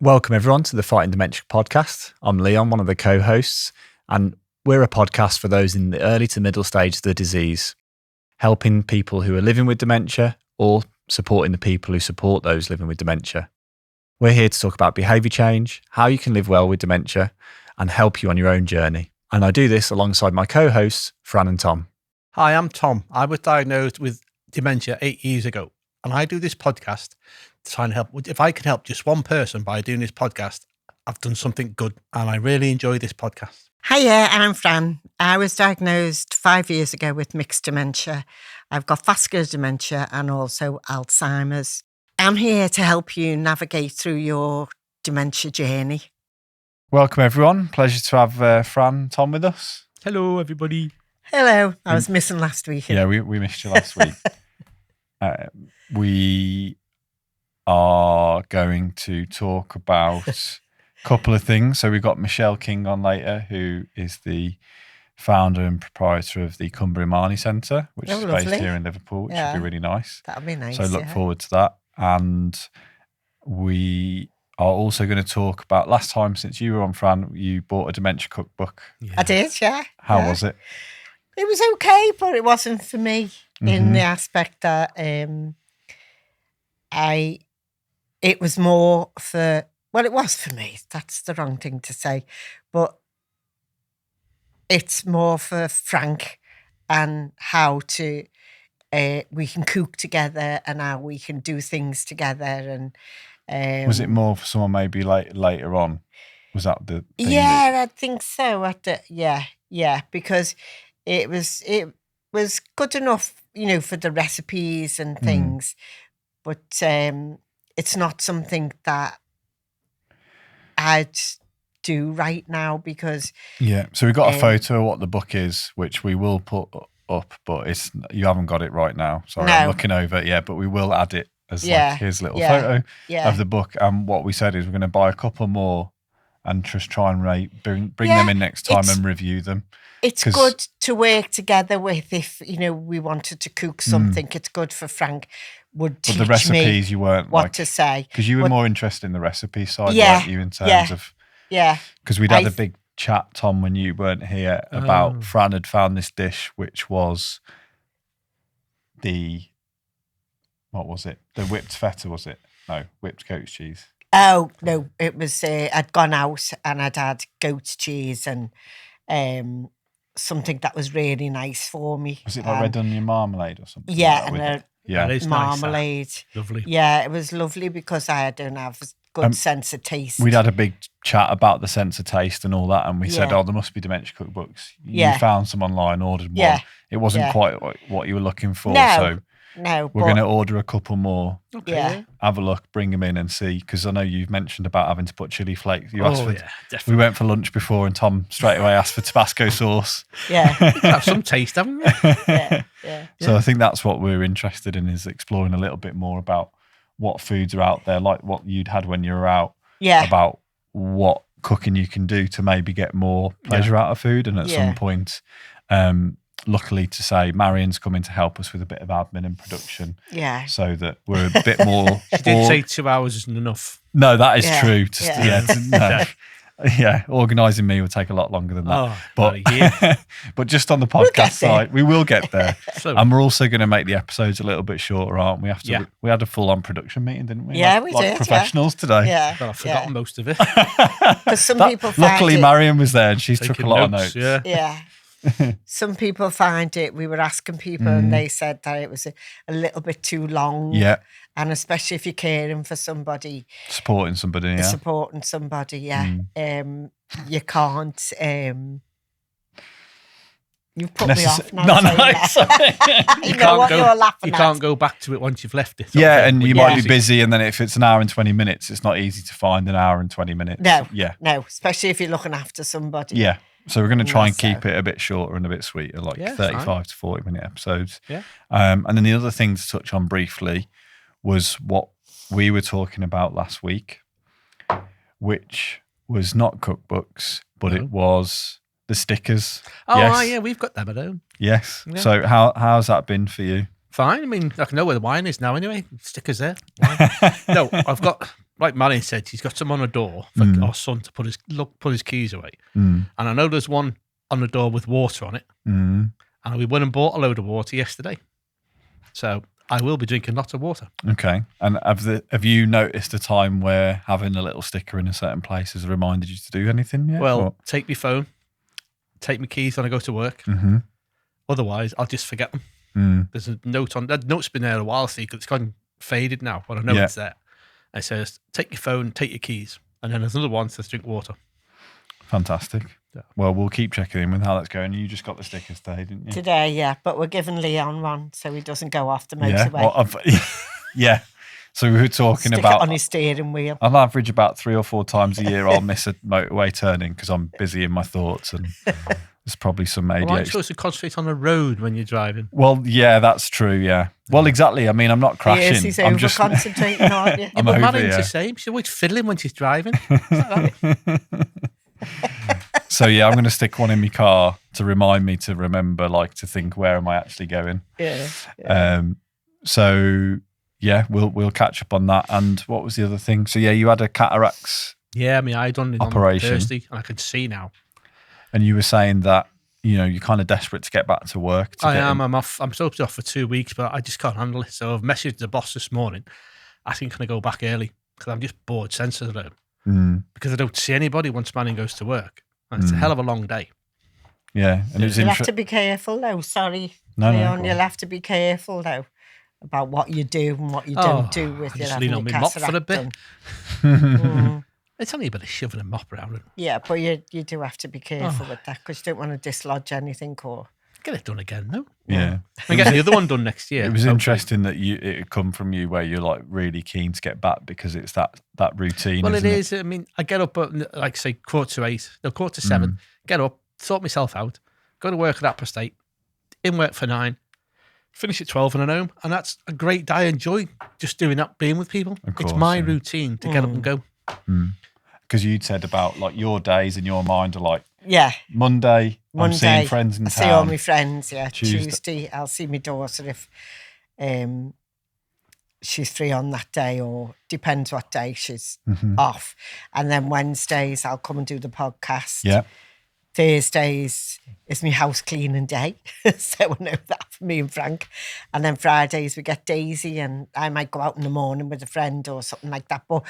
Welcome everyone to the Fighting Dementia podcast. I'm Leon, one of the co-hosts, and we're a podcast for those in the early to middle stage of the disease, helping people who are living with dementia or supporting the people who support those living with dementia. We're here to talk about behaviour change, how you can live well with dementia, and help you on your own journey. And I do this alongside my co-hosts, Fran and Tom. Hi, I'm Tom. I was diagnosed with dementia 8 years ago, and I do this podcast to try and help. If I can help just one person by doing this podcast, I've done something good, and I really enjoy this podcast. Hiya, I'm Fran. I was diagnosed 5 years ago with mixed dementia. I've got vascular dementia and also Alzheimer's. I'm here to help you navigate through your dementia journey. Welcome everyone. Pleasure to have Fran and Tom with us. Hello, everybody. Hello. I was missing last week. Yeah, we missed you last week. We are going to talk about a couple of things. So we've got Michelle King on later, who is the founder and proprietor of the Cumbria Marnie Centre, which is based here in Liverpool, which would be really nice. That'll be nice. So look forward to that. And we are also going to talk about, last time since you were on, Fran, you bought a dementia cookbook. Yeah. I did, yeah. How was it? It was okay, but it wasn't for me in the aspect that it was more for, well, it was for me. That's the wrong thing to say. But it's more for Frank and how to, we can cook together and how we can do things together. And was it more for someone maybe later on? Was that the thing? Yeah, I think so. Yeah, because it was good enough, for the recipes and things, but it's not something that I'd do right now because... Yeah, so we've got a photo of what the book is, which we will put up, but you haven't got it right now. Sorry, no. I'm looking over it, yeah, but we will add it as here's a little photo of the book. And what we said is we're going to buy a couple more and just try and bring them in next time and review them. It's good to work together with if, we wanted to cook something. It's good for Frank would teach the recipes me you weren't what to say. Because you were more interested in the recipe side, weren't you, in terms of... Yeah. Because we'd had a big chat, Tom, when you weren't here, about Fran had found this dish, which was what was it? The whipped feta, was it? No, whipped goat cheese. Oh, no, it was, I'd gone out and I'd had goat cheese and something that was really nice for me. Was it like red onion marmalade or something? Yeah, like and that is marmalade. Nice, lovely. Yeah, it was lovely because I don't have a good sense of taste. We'd had a big chat about the sense of taste and all that, and we said, there must be dementia cookbooks. You found some online, ordered one. It wasn't quite what you were looking for, No, we're going to order a couple more. Okay. Yeah. Have a look, bring them in and see. Because I know you've mentioned about having to put chili flakes. You asked for. Yeah, definitely. We went for lunch before, and Tom straight away asked for Tabasco sauce. Yeah, you have some taste, haven't you? Yeah. So I think that's what we're interested in, is exploring a little bit more about what foods are out there, like what you'd had when you were out. Yeah. About what cooking you can do to maybe get more pleasure out of food, and at some point. Luckily to say, Marion's coming to help us with a bit of admin and production. Yeah. So that we're a bit more... She did say 2 hours isn't enough. No, that is true. Organising me will take a lot longer than that. But just on the podcast side, we will get there. And we're also going to make the episodes a little bit shorter, aren't we? We had a full-on production meeting, didn't we? Yeah, we did. Professionals today. Yeah. Well, I've forgotten most of it. Because some people find luckily, Marion was there and she's took a lot of notes. Yeah. Some people find it, we were asking people and they said that it was a little bit too long. Yeah. And especially if you're caring for somebody. Supporting somebody, you can't... You've put me off now. You can't go back to it once you've left it. Yeah, and you might be busy, and then if it's an hour and 20 minutes, it's not easy to find an hour and 20 minutes. No, especially if you're looking after somebody. Yeah. So we're going to try and keep it a bit shorter and a bit sweeter, like 35 to 40-minute episodes. Yeah. And then the other thing to touch on briefly was what we were talking about last week, which was not cookbooks, but it was the stickers. Oh, yeah, we've got them at home. Yes. Yeah. So how's that been for you? Fine. I mean, I can know where the wine is now anyway. Stickers there. No, I've got like Marion said, she's got some on the door for our son to put his keys away. And I know there's one on the door with water on it. And we went and bought a load of water yesterday. So I will be drinking lots of water. Okay. And have you noticed a time where having a little sticker in a certain place has reminded you to do anything yet? Well, take my phone, take my keys when I go to work. Otherwise, I'll just forget them. There's a note on that. Note's been there a while, see, because it's gone faded now, but I know it's there. It says, take your phone, take your keys. And then there's another one that says, drink water. Fantastic. Yeah. Well, we'll keep checking in with how that's going. You just got the stickers today, didn't you? Today, yeah. But we're giving Leon one so he doesn't go off the motorway. Yeah. So we were talking Stick about it on his steering wheel. On average, about 3 or 4 times a year, I'll miss a motorway turning because I'm busy in my thoughts, and there's probably some ADHD. Well, aren't you supposed to concentrate on the road when you're driving? Well, yeah, that's true. Yeah. Well, exactly. I mean, I'm not crashing. He's I'm just concentrating, aren't you? But Marion's the same. She's always fiddling when she's driving. So yeah, I'm going to stick one in my car to remind me to remember, like, to think, where am I actually going? Yeah. So yeah, we'll catch up on that. And what was the other thing? So yeah, you had a cataracts. Yeah, I mean, I done it operation on Thursday, and I can see now. And you were saying that, you know, you're kind of desperate to get back to work. I am. I'm off. I'm supposed to be off for 2 weeks, but I just can't handle it. So I've messaged the boss this morning. I think can I go back early because I'm just bored senseless at home. Because I don't see anybody once Manning goes to work. And it's a hell of a long day. Yeah, and you'll have to be careful though. Sorry, Leon, you'll have to be careful though about what you do and what you don't do with your just lean on my mop for a bit. It's only a bit of shoving a mop around. Yeah, but you do have to be careful with that because you don't want to dislodge anything or get it done again, no? Yeah. We get the other one done next year. It was interesting that it had come from you where you're like really keen to get back because it's that routine. Well, it is. I mean, I get up at, like, say, 7:15, get up, sort myself out, go to work at 8:30, in work for 9, finish at 12 and I'm home. And that's a great day. I enjoy just doing that, being with people. It's my routine to get up and go. Because you'd said about like your days in your mind are like, Monday, I'm seeing friends in town. I see all my friends, Tuesday, I'll see my daughter if she's free on that day or depends what day she's off. And then Wednesdays, I'll come and do the podcast. Yeah. Thursdays is my house cleaning day. So I know that for me and Frank. And then Fridays we get Daisy and I might go out in the morning with a friend or something like that. But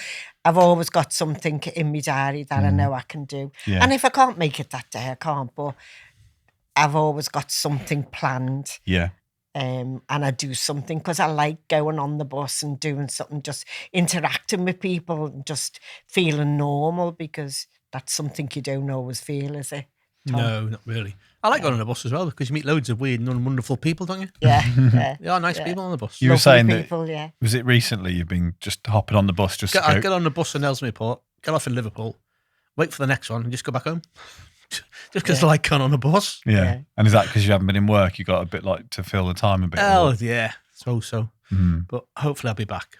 I've always got something in my diary that I know I can do. Yeah. And if I can't make it that day, I can't. But I've always got something planned. Yeah. And I do something because I like going on the bus and doing something, just interacting with people and just feeling normal because that's something you don't always feel, is it, Tom? No, not really. I like going on the bus as well because you meet loads of weird and wonderful people, don't you? Yeah. Yeah, nice people on the bus. You were saying people, that, was it recently you've been just hopping on the bus? I get on the bus in Ellesmere Port, get off in Liverpool, wait for the next one and just go back home. Just because I like going on a bus. Yeah. And is that because you haven't been in work? You got a bit like to fill the time a bit? Oh, yeah. So. But hopefully I'll be back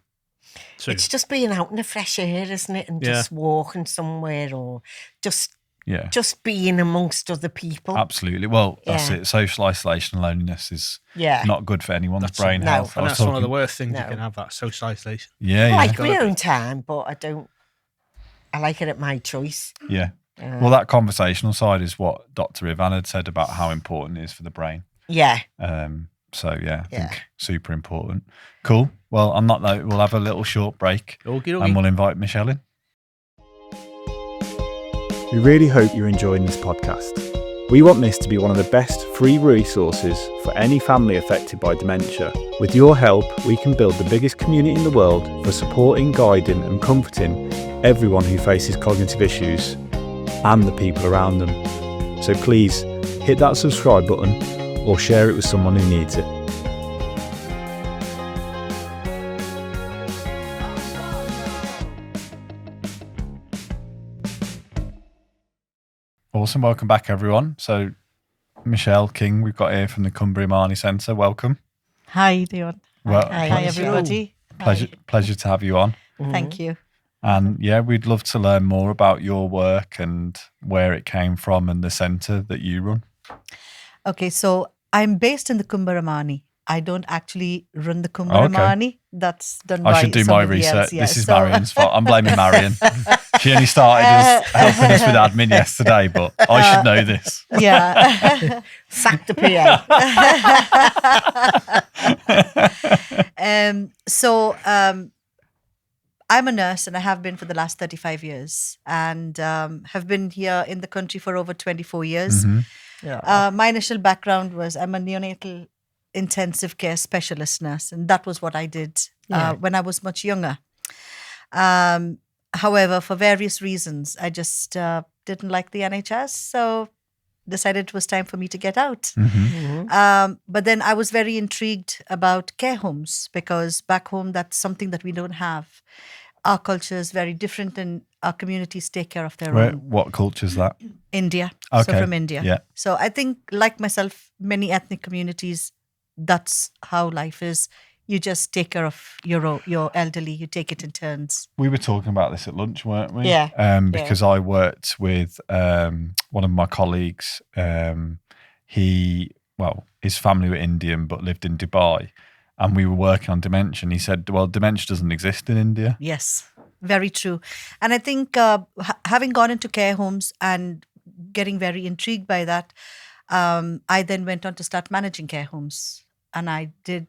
soon. It's just being out in the fresh air, isn't it? And just walking somewhere or just being amongst other people. Absolutely. Well, that's it. Social isolation and loneliness is not good for anyone's brain health. And that's one of the worst things you can have, that social isolation. Yeah. I like my own time, but I like it at my choice. Yeah. Well, that conversational side is what Dr. Ivan had said about how important it is for the brain. Yeah. So, I think super important. Cool. Well, on that note, we'll have a little short break and we'll invite Michelle in. We really hope you're enjoying this podcast. We want this to be one of the best free resources for any family affected by dementia. With your help, we can build the biggest community in the world for supporting, guiding and comforting everyone who faces cognitive issues and the people around them. So please hit that subscribe button or share it with someone who needs it. Awesome. Welcome back, everyone. So Michelle King, we've got here from the Cumbria Marnie Centre. Welcome. Hi, Leon. Hi, everybody. Pleasure to have you on. Thank you. And we'd love to learn more about your work and where it came from and the centre that you run. Okay, so I'm based in the Cumbria Marnie I don't actually run the Kumbaramani. That's done by I should do my somebody research. else. Yeah, This is Marion's fault. I'm blaming Marion. She only started helping us with admin yesterday, but I should know this. Yeah. Sack the PA. I'm a nurse and I have been for the last 35 years and have been here in the country for over 24 years. Yeah. My initial background was I'm a neonatal intensive care specialist nurse, and that was what I did when I was much younger. However, for various reasons, I just didn't like the NHS, so decided it was time for me to get out. But then I was very intrigued about care homes because back home, that's something that we don't have. Our culture is very different and our communities take care of their own. What culture is that? India. Okay. So from India. Yeah. So I think, like myself, many ethnic communities, that's how life is. You just take care of your elderly. You take it in turns. We were talking about this at lunch, weren't we? Yeah. Because I worked with one of my colleagues. His family were Indian but lived in Dubai. And we were working on dementia. And he said, well, dementia doesn't exist in India. Yes, very true. And I think having gone into care homes and getting very intrigued by that, I then went on to start managing care homes. And I did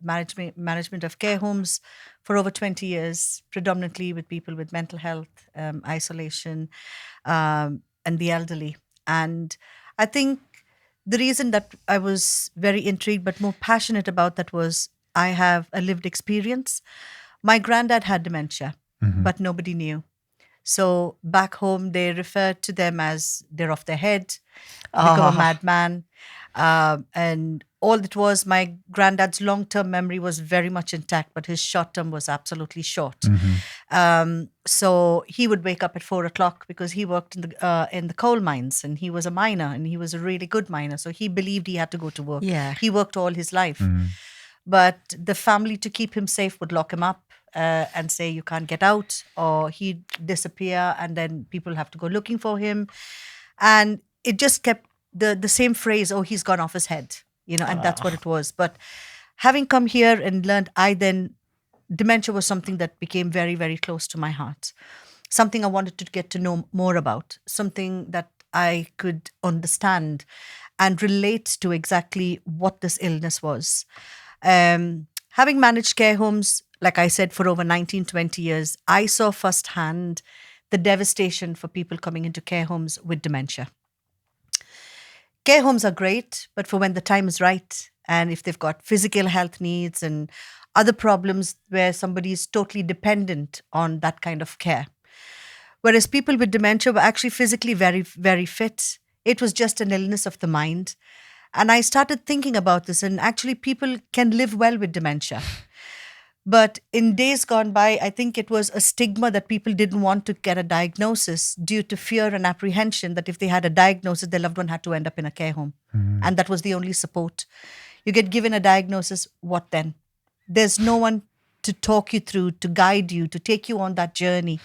management of care homes for over 20 years, predominantly with people with mental health, isolation, and the elderly. And I think the reason that I was very intrigued but more passionate about that was I have a lived experience. My granddad had dementia, but nobody knew. So back home, they referred to them as they're off their head, become a madman. And all it was, my granddad's long-term memory was very much intact, but his short-term was absolutely short. So he would wake up at 4:00 because he worked in the coal mines and he was a miner and he was a really good miner. So he believed he had to go to work. Yeah. He worked all his life. But the family, to keep him safe, would lock him up and say, you can't get out, or he'd disappear and then people have to go looking for him. And it just kept the same phrase, oh, he's gone off his head, and that's what it was. But having come here and learned, dementia was something that became very, very close to my heart. Something I wanted to get to know more about, something that I could understand and relate to exactly what this illness was. Having managed care homes, like I said, for over 19, 20 years, I saw firsthand the devastation for people coming into care homes with dementia. Care homes are great, but for when the time is right, and if they've got physical health needs and other problems where somebody is totally dependent on that kind of care. Whereas people with dementia were actually physically very, very fit. It was just an illness of the mind. And I started thinking about this, and actually people can live well with dementia. But in days gone by, I think it was a stigma that people didn't want to get a diagnosis due to fear and apprehension that if they had a diagnosis, their loved one had to end up in a care home. And that was the only support. You get given a diagnosis, what then? There's no one to talk you through, to guide you, to take you on that journey.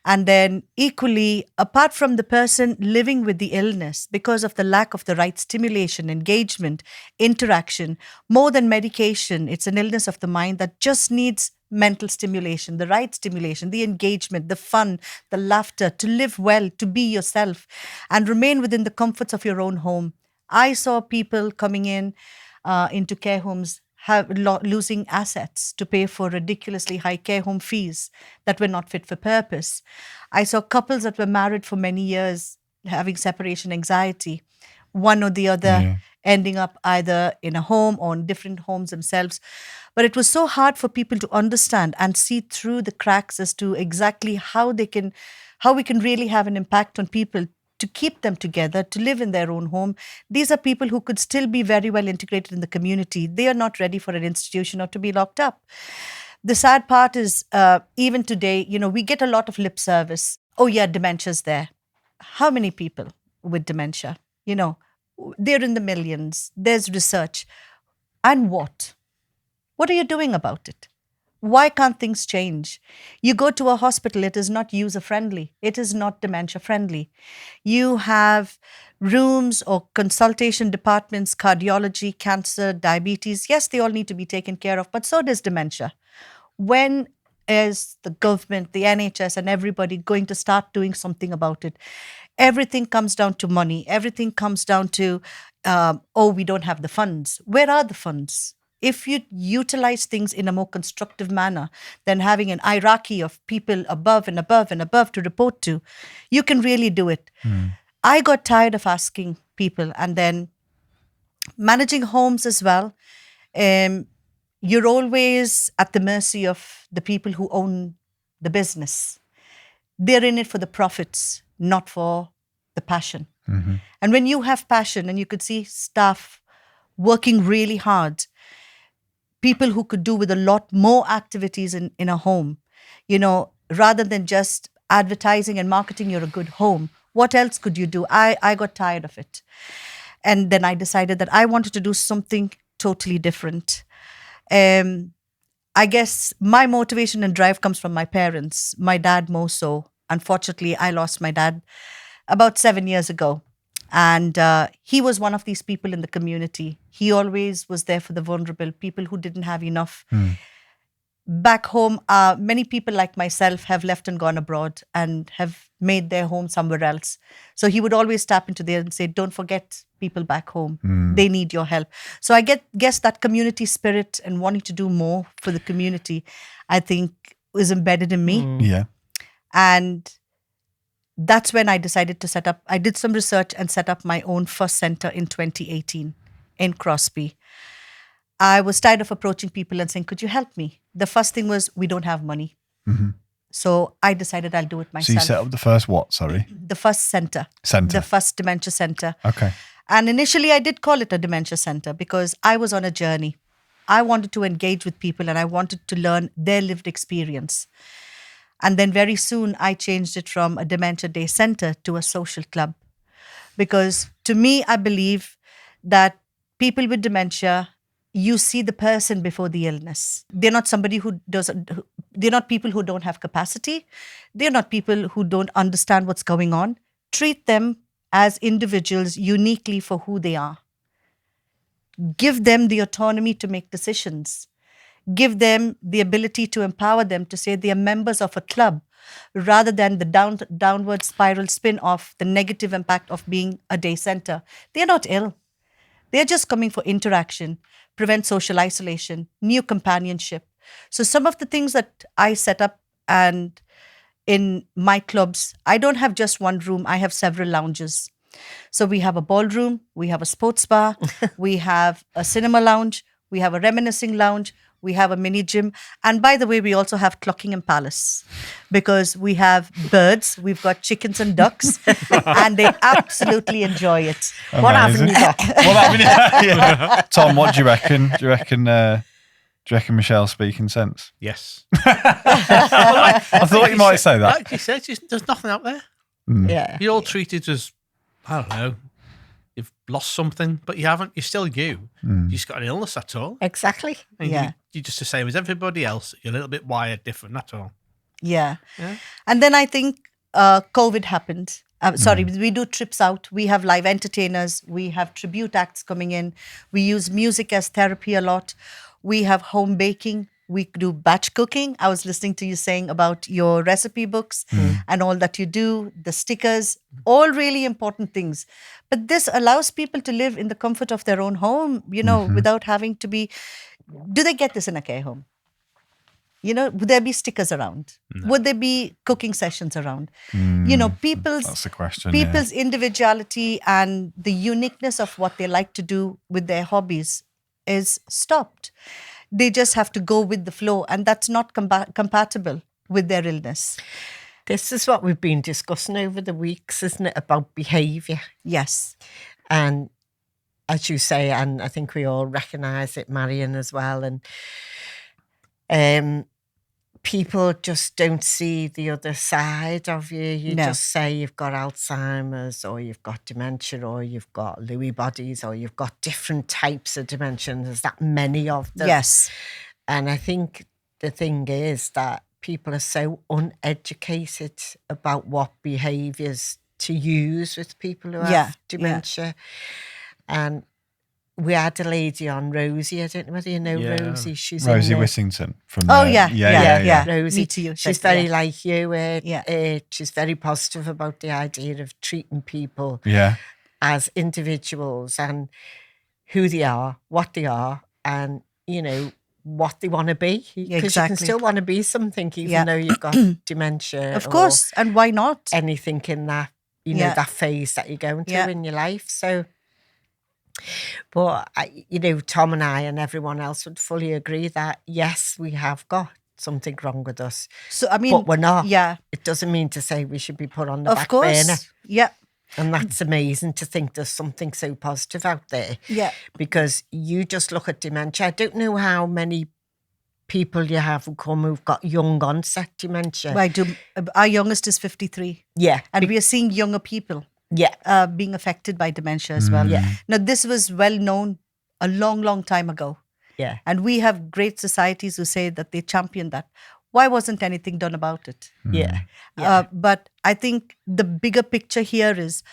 And then equally, apart from the person living with the illness, because of the lack of the right stimulation, engagement, interaction, more than medication, it's an illness of the mind that just needs mental stimulation, the right stimulation, the engagement, the fun, the laughter, to live well, to be yourself, and remain within the comforts of your own home. I saw people coming into care homes losing assets to pay for ridiculously high care home fees that were not fit for purpose. I saw couples that were married for many years having separation anxiety, one or the other ending up either in a home or in different homes themselves. But it was so hard for people to understand and see through the cracks as to exactly how we can really have an impact on people to keep them together, to live in their own home. These are people who could still be very well integrated in the community. They are not ready for an institution or to be locked up. The sad part is, even today, we get a lot of lip service. Oh yeah, dementia's there. How many people with dementia? They're in the millions. There's research. And what? What are you doing about it? why can't things change? You go to a hospital, it is not user-friendly. It is not dementia-friendly. You have rooms or consultation departments, cardiology, cancer, diabetes. Yes, they all need to be taken care of, but so does dementia. When is the government, the NHS, and everybody going to start doing something about it? Everything comes down to money. Everything comes down to, we don't have the funds. Where are the funds? If you utilize things in a more constructive manner than having an hierarchy of people above and above and above to report to, you can really do it. I got tired of asking people, and then managing homes as well. You're always at the mercy of the people who own the business. They're in it for the profits, not for the passion. And when you have passion and you could see staff working really hard, people who could do with a lot more activities in a home, rather than just advertising and marketing you're a good home, what else could you do? I got tired of it. And then I decided that I wanted to do something totally different. I guess my motivation and drive comes from my parents, my dad more so. Unfortunately, I lost my dad about 7 years ago. And he was one of these people in the community. He always was there for the vulnerable, people who didn't have enough. Back home, many people like myself have left and gone abroad and have made their home somewhere else. So he would always tap into there and say, don't forget people back home. They need your help. So I guess that community spirit and wanting to do more for the community, I think, is embedded in me. Yeah. And that's when I decided to I did some research and set up my own first center in 2018 in Crosby. I was tired of approaching people and saying, could you help me? The first thing was, we don't have money. So I decided I'll do it myself. So you set up the first what, sorry? The first center. The first dementia center. Okay. And initially I did call it a dementia center because I was on a journey. I wanted to engage with people and I wanted to learn their lived experience. And then very soon I changed it from a dementia day center to a social club. Because to me, I believe that people with dementia, you see the person before the illness. They're not somebody they're not people who don't have capacity. They're not people who don't understand what's going on. Treat them as individuals uniquely for who they are. Give them the autonomy to make decisions. Give them the ability to empower them to say they are members of a club rather than the downward spiral spin of the negative impact of being a day center. They're not ill. They're just coming for interaction, prevent social isolation, new companionship. So some of the things that I set up and in my clubs, I don't have just one room. I have several lounges. So we have a ballroom, we have a sports bar, we have a cinema lounge, we have a reminiscing lounge, we have a mini gym. And by the way, we also have Clockingham Palace because we have birds, we've got chickens and ducks, and they absolutely enjoy it. Amazing. What haven't you got? Yeah. Tom, what do you reckon? Do you reckon Michelle's speaking sense? Yes. I thought you might say that. Like you said, there's nothing out there. Yeah. You're all treated as, I don't know, you've lost something, but you haven't. You're still you. You just got an illness, that's all. Exactly. And Yeah. you're just the same as everybody else. You're a little bit wired different, that's all. Yeah. Yeah. And then I think COVID happened. We do trips out. We have live entertainers. We have tribute acts coming in. We use music as therapy a lot. We have home baking. We do batch cooking. I was listening to you saying about your recipe books and all that you do, the stickers, all really important things. But this allows people to live in the comfort of their own home, without having to be... Do they get this in a care home? Would there be stickers around? No. Would there be cooking sessions around? That's the question. People's individuality and the uniqueness of what they like to do with their hobbies is stopped. They just have to go with the flow, and that's not compatible with their illness. This is what we've been discussing over the weeks, isn't it, about behaviour? Yes. And as you say, and I think we all recognise it, Marion, as well, and people just don't see the other side of you. You just say you've got Alzheimer's or you've got dementia or you've got Lewy bodies or you've got different types of dementia. There's that many of them. Yes. And I think the thing is that people are so uneducated about what behaviours to use with people who have dementia. And we had a lady on, Rosie. I don't know whether you know Rosie. She's Rosie in the, Whittington from yeah. Rosie. Me too. She's very like you. Yeah. She's very positive about the idea of treating people Yeah. as individuals and who they are, what they are, and, you know, what they want to be. Because you can still want to be something even though you've got dementia. Of course. And why not? Anything in that, you know, that phase that you're going through in your life. So, but, you know, Tom and I and everyone else would fully agree that, yes, we have got something wrong with us. So, I mean, but we're not. Yeah. It doesn't mean to say we should be put on the back burner. Yeah. And that's amazing to think there's something so positive out there. Yeah. Because you just look at dementia. I don't know how many people you have who come who've got young onset dementia. I do. Our youngest is 53. Yeah. And we are seeing younger people being affected by dementia as well. Yeah. Now, this was well known a long, long time ago. Yeah. And we have great societies who say that they champion that. Why wasn't anything done about it? Yeah. But I think the bigger picture here is,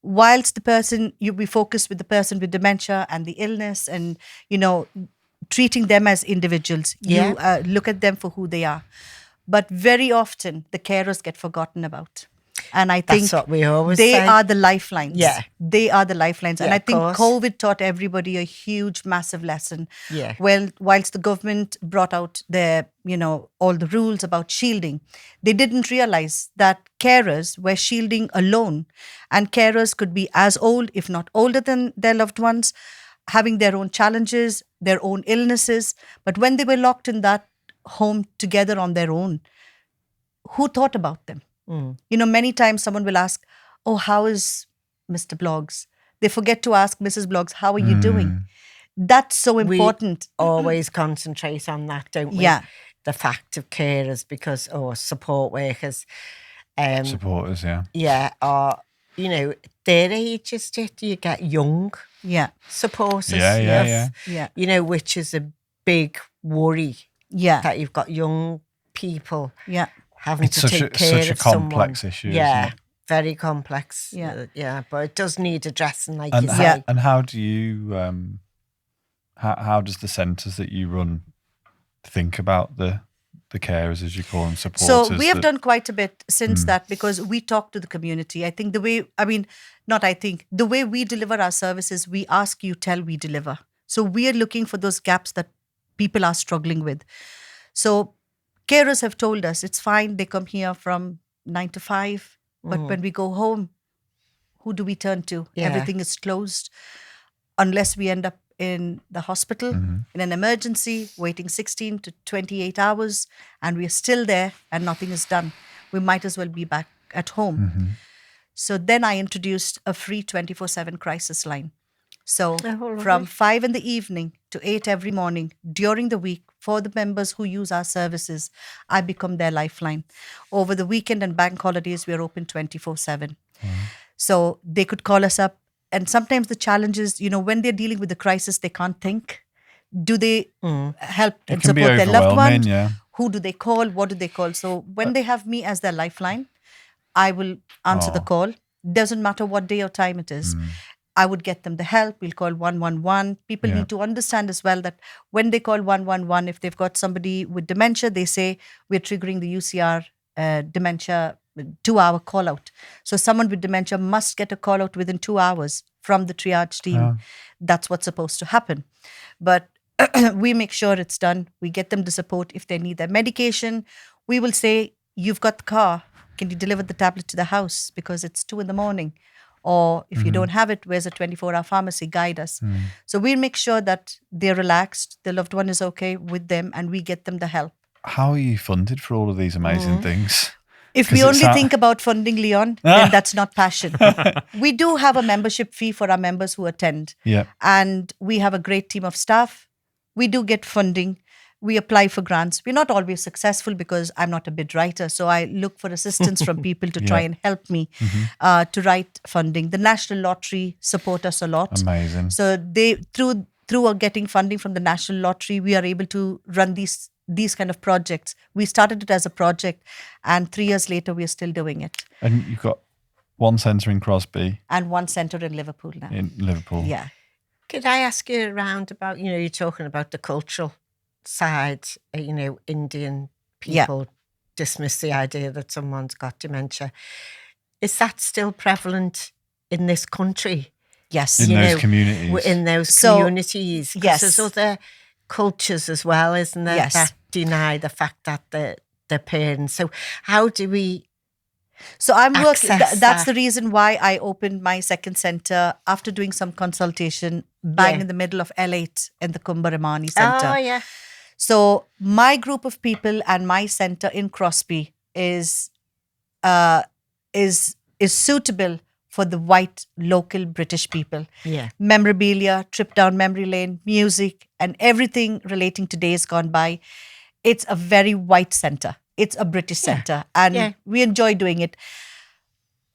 whilst the person, we focus with the person with dementia and the illness and, you know, treating them as individuals, you look at them for who they are. But very often the carers get forgotten about. And I think that's what we always they say. are the lifelines. Yeah. They are the lifelines. And I think course. COVID taught everybody a huge, massive lesson. Yeah. Well, whilst the government brought out their, you know, all the rules about shielding, they didn't realize that carers were shielding alone. And carers could be as old, if not older than their loved ones, having their own challenges, their own illnesses. But when they were locked in that home together on their own, who thought about them? You know, many times someone will ask, oh, how is Mr. Bloggs? They forget to ask Mrs. Bloggs, how are you doing? That's so important. We always concentrate on that, don't we? Yeah. The fact of carers because, or support workers. Supporters, yeah. Yeah, or, you know, their age is it, you get young supporters. Yeah. You know, which is a big worry. Yeah. That you've got young people. Yeah. Having It's to take care such a of someone. complex issue. Yeah, isn't it? very complex. Yeah. But it does need addressing, like you say. Yeah. And how do you, how does the centres that you run think about the carers, as you call them, supporters? So we have done quite a bit since that, because we talk to the community. I think the way, the way we deliver our services, we ask, you tell, we deliver. So we are looking for those gaps that people are struggling with. So carers have told us it's fine. They come here from 9 to 5. But when we go home, who do we turn to? Yeah. Everything is closed unless we end up in the hospital in an emergency, waiting 16 to 28 hours, and we are still there and nothing is done. We might as well be back at home. So then I introduced a free 24/7 crisis line. So from 5 in the evening to 8 every morning during the week, for the members who use our services, I become their lifeline. Over the weekend and bank holidays, we are open 24/7. So they could call us up. And sometimes the challenge is, you know, when they're dealing with the crisis, they can't think. Do they help and support their loved one? Yeah. Who do they call? What do they call? So when they have me as their lifeline, I will answer the call. Doesn't matter what day or time it is. I would get them the help. We'll call 111. People need to understand as well that when they call 111, if they've got somebody with dementia, they say we're triggering the UCR dementia 2-hour call out. So someone with dementia must get a call out within 2 hours from the triage team. That's what's supposed to happen. But we make sure it's done. We get them the support. If they need their medication, we will say, you've got the car. Can you deliver the tablet to the house? Because it's 2 a.m. Or if you don't have it, where's a 24-hour pharmacy? Guide us. So we'll make sure that they're relaxed, the loved one is okay with them, and we get them the help. How are you funded for all of these amazing things? If we only think about funding, Leon, then that's not passion. We do have a membership fee for our members who attend. Yeah. And we have a great team of staff. We do get funding. We apply for grants. We're not always successful because I'm not a bid writer. So I look for assistance from people to try and help me to write funding. The National Lottery support us a lot. Amazing. So they through getting funding from the National Lottery, we are able to run these these kind of projects. We started it as a project, and 3 years later, we are still doing it. And you've got one centre in Crosby. And one centre in Liverpool now. In Liverpool. Yeah. Could I ask you around about, you're talking about the cultural side, Indian people dismiss the idea that someone's got dementia. Is that still prevalent in this country? Yes. In those communities. In those So, communities? 'Cause yes. there's other cultures as well, isn't there, Yes. that deny the fact that they're parents. So how do we... So I'm working. access That's that? the reason why I opened my second center after doing some consultation bang in the middle of L8 in the Kumbaramani Center. Oh, yeah. So my group of people and my center in Crosby is suitable for the white local British people. Yeah. Memorabilia, trip down memory lane, music, and everything relating to days gone by. It's a very white center. It's a British center, and we enjoy doing it.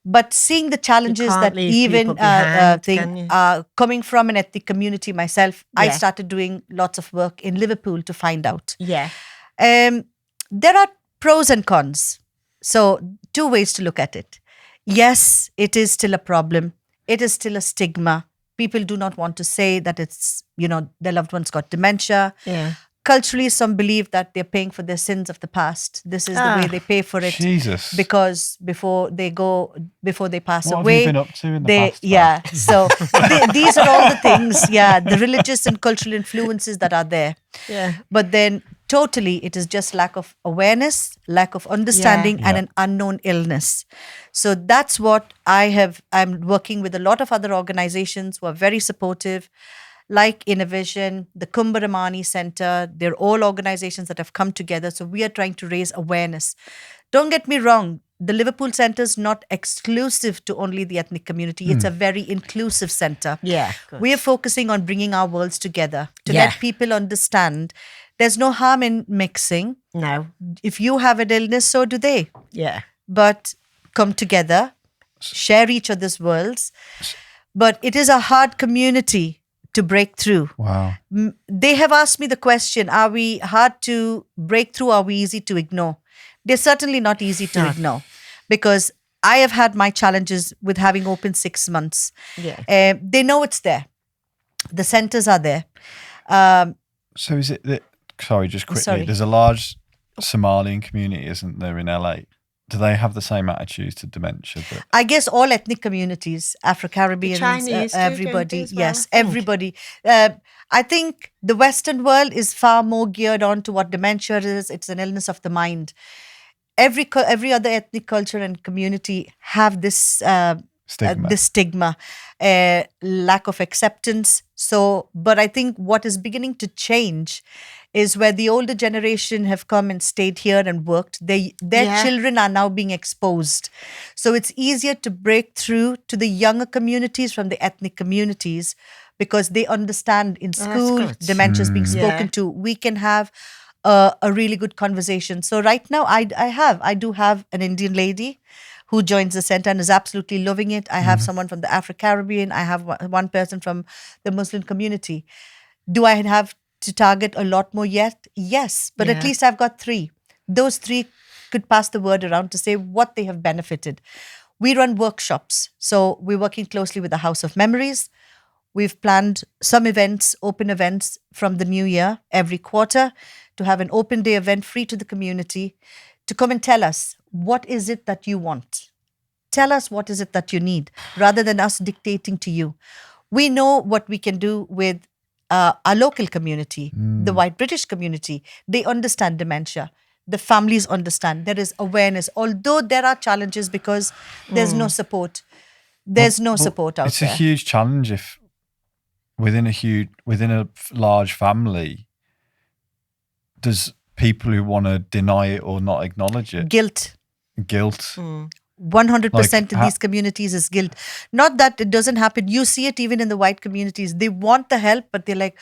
But seeing the challenges can't that leave even people behind, can you? Coming from an ethnic community myself, I Yeah. started doing lots of work in Liverpool to find out. Yeah. There are pros and cons. So 2 ways to look at it. Yes, it is still a problem. It is still a stigma. People do not want to say that it's, their loved ones got dementia. Yeah. Culturally, some believe that they're paying for their sins of the past. This is the way they pay for it. Jesus. Because before they pass What away. have you been up to in the past? Yeah. So these are all the things, the religious and cultural influences that are there. Yeah. But then totally it is just lack of awareness, lack of understanding, and an unknown illness. So that's what I'm working with a lot of other organizations who are very supportive, like Innovision, the Kumbaramani Center. They're all organizations that have come together. So we are trying to raise awareness. Don't get me wrong. The Liverpool Center is not exclusive to only the ethnic community. It's a very inclusive center. Yeah. Good. We are focusing on bringing our worlds together to Yeah. let people understand there's no harm in mixing. No. If you have an illness, so do they. Yeah. But come together, share each other's worlds. But it is a hard community to break through. Wow. They have asked me the question, are we hard to break through? Are we easy to ignore? They're certainly not easy to ignore, because I have had my challenges with having opened 6 months. Yeah. They know it's there. The centers are there. So is it that, sorry, just quickly, Sorry. there's a large Somalian community, isn't there, in LA? Do they have the same attitudes to dementia? I guess all ethnic communities, Afro-Caribbeans, Chinese too, don't everybody. they, as well, Yes, I think? everybody. I think the Western world is far more geared on to what dementia is. It's an illness of the mind. Every other ethnic culture and community have this Stigma. this stigma, lack of acceptance. So, but I think what is beginning to change is where the older generation have come and stayed here and worked. Their children are now being exposed. So it's easier to break through to the younger communities from the ethnic communities, because they understand in school good. dementia is being spoken Yeah. to. We can have a really good conversation. So right now I do have an Indian lady who joins the center and is absolutely loving it. I have someone from the Afro-Caribbean. I have one person from the Muslim community. Do I have to target a lot more yet? Yes, but at Yeah. least I've got 3. Those 3 could pass the word around to say what they have benefited. We run workshops. So we're working closely with the House of Memories. We've planned some events, open events from the new year every quarter, to have an open day event free to the community, to come and tell us, what is it that you want? Tell us what is it that you need, rather than us dictating to you. We know what we can do with our local community, the white British community. They understand dementia. The families understand. There is awareness, although there are challenges because there's no support. There's no support out It's there. a huge challenge if within a large family, there's people who want to deny it or not acknowledge it. Guilt. 100% in these communities is guilt. Not that it doesn't happen. You see it even in the white communities. They want the help, but they're like,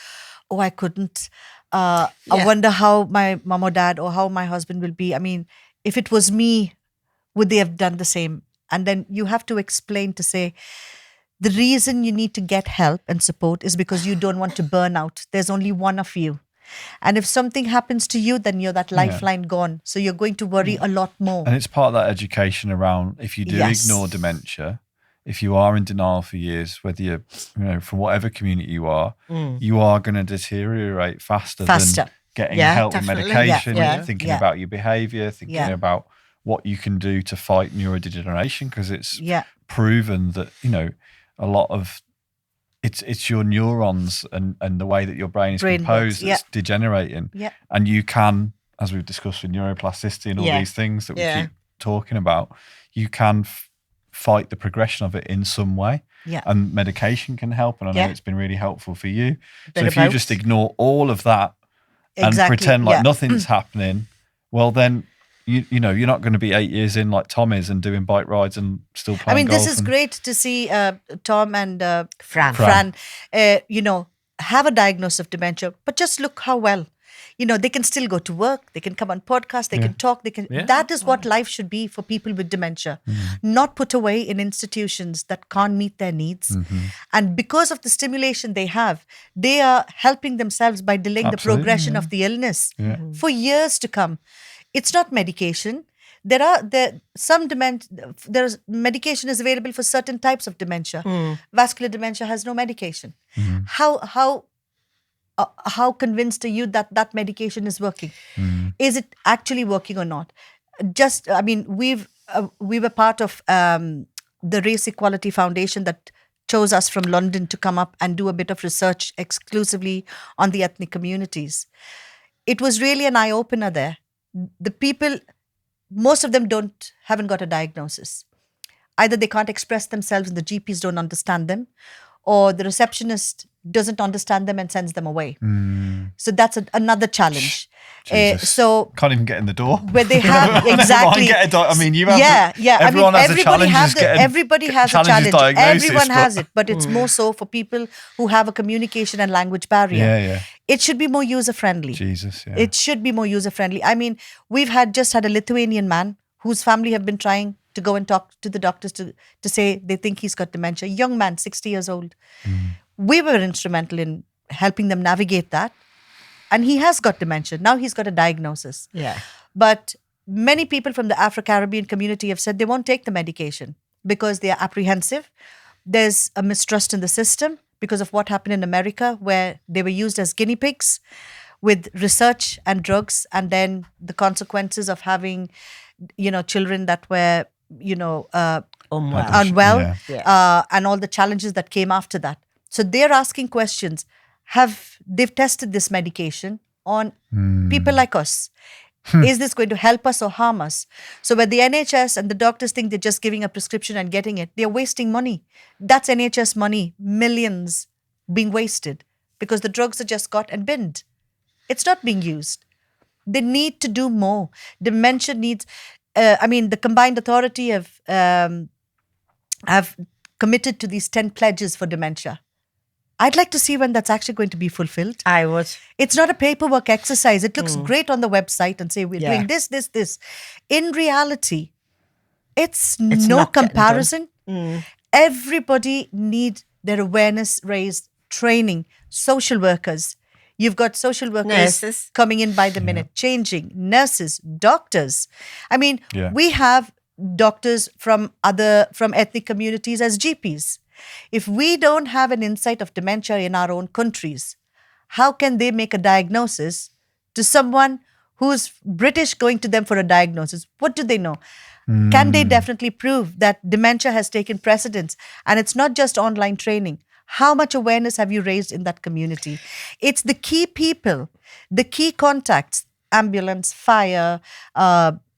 oh, I couldn't. I wonder how my mom or dad or how my husband will be. I mean, if it was me, would they have done the same? And then you have to explain to say, the reason you need to get help and support is because you don't want to burn out. There's only one of you. And if something happens to you, then you're that lifeline gone. So you're going to worry a lot more. And it's part of that education around, if you do ignore dementia, if you are in denial for years, whether you're, from whatever community you are going to deteriorate faster. Than getting help with medication, thinking about your behaviour, thinking about what you can do to fight neurodegeneration, because it's proven that, a lot of it's your neurons and the way that your brain is composed that's degenerating. Yeah. And you can, as we've discussed with neuroplasticity and all these things that we keep talking about, you can fight the progression of it in some way. Yeah. And medication can help. And I know it's been really helpful for you. So if you just ignore all of that and pretend like nothing's happening, well, then you're not going to be 8 years in like Tom is and doing bike rides and still playing golf. This is great to see Tom and Fran, have a diagnosis of dementia, but just look how well. They can still go to work, they can come on podcasts, they can talk, that is what life should be for people with dementia, not put away in institutions that can't meet their needs. And because of the stimulation they have, they are helping themselves by delaying the progression of the illness for years to come. It's not medication. There's medication is available for certain types of dementia. Vascular dementia has no medication. How convinced are you that medication is working? Is it actually working or not? We were part of the Race Equality Foundation that chose us from London to come up and do a bit of research exclusively on the ethnic communities. It was really an eye-opener there. The people, most of them haven't got a diagnosis. Either they can't express themselves and the GPs don't understand them, or the receptionist doesn't understand them and sends them away. So that's another challenge. So can't even get in the door. Where they have exactly. You have. Everyone has a challenge. Everybody has a challenge. Everyone has it, but it's more so for people who have a communication and language barrier. It should be more user friendly. It should be more user friendly. We've just had a Lithuanian man whose family have been trying to go and talk to the doctors to say they think he's got dementia. Young man, 60 years old. We were instrumental in helping them navigate that. And he has got dementia. Now he's got a diagnosis. Yeah. But many people from the Afro-Caribbean community have said they won't take the medication because they are apprehensive. There's a mistrust in the system because of what happened in America, where they were used as guinea pigs with research and drugs, and then the consequences of having, children that were, unwell, and all the challenges that came after that. So they're asking questions. They've tested this medication on people like us? Is this going to help us or harm us? So when the NHS and the doctors think they're just giving a prescription and getting it, they're wasting money. That's NHS money, millions being wasted because the drugs are just got and binned. It's not being used. They need to do more. Dementia needs, the Combined Authority have committed to these 10 pledges for dementia. I'd like to see when that's actually going to be fulfilled. I would. It's not a paperwork exercise. It looks great on the website and say we're doing this. In reality, it's no comparison. Everybody needs their awareness raised, training, social workers. You've got social workers nurses coming in by the minute, changing, nurses, doctors. We have doctors from ethnic communities as GPs. If we don't have an insight of dementia in our own countries, how can they make a diagnosis to someone who's British going to them for a diagnosis? What do they know? Can they definitely prove that dementia has taken precedence? And it's not just online training. How much awareness have you raised in that community? It's the key people, the key contacts, ambulance, fire,